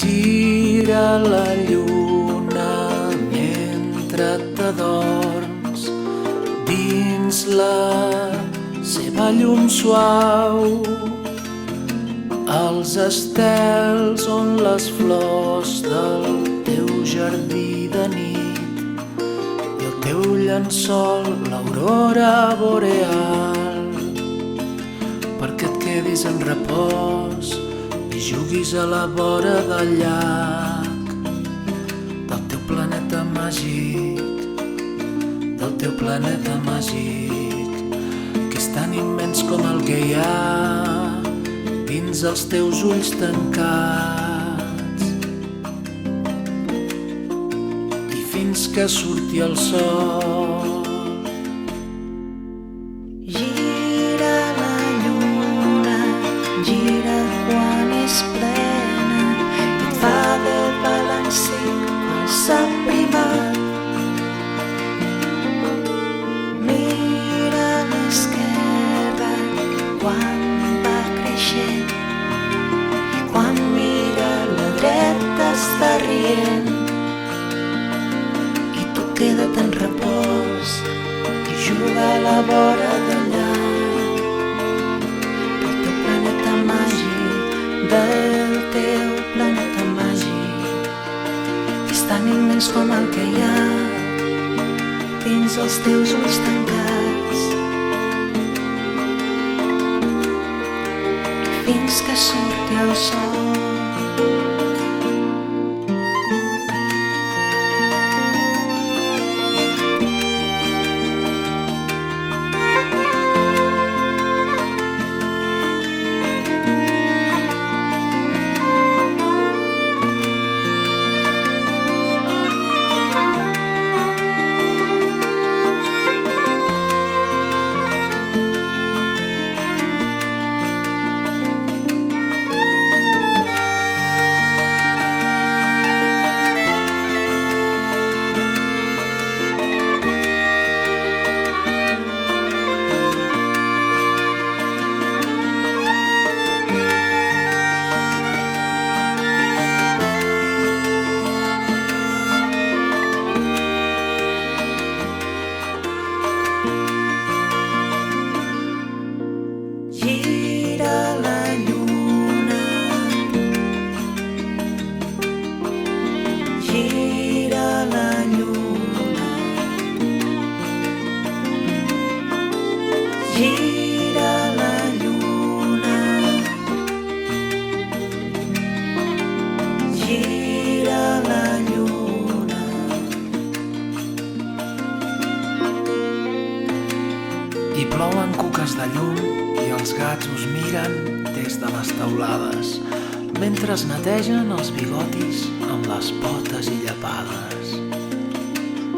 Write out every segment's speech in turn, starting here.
Gira la lluna mentre t'adorms dins la seva llum suau. Els estels són les flors del teu jardí de nit i el teu llençol l'aurora boreal, perquè et quedis en repòs i juguis a la vora del llac del teu planeta màgic, del teu planeta màgic, que és tan immens com el que hi ha dins els teus ulls tancats. I fins que surti el sol. Gira la lluna, gira quan és plena i et fa de balancí quan s'ha primat. Mira a l'esquerra quan va creixent i quan mira a la dreta està rient. I tu queda't en repòs i juga a la vora del llac del teu planeta màgic, del teu planeta màgic, que és tan immens com el que hi ha dins els teus ulls tancats. I fins que surti el sol. Gira la lluna, gira la lluna, gira la lluna, gira la lluna. I plouen cuques de llum i els gats us miren des de les teulades mentre es netegen els bigotis amb les potes i llepades.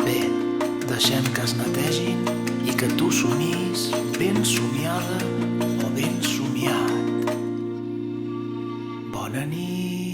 Bé, deixem que es netegin i que tu somis ben somiada o ben somiat. Bona nit.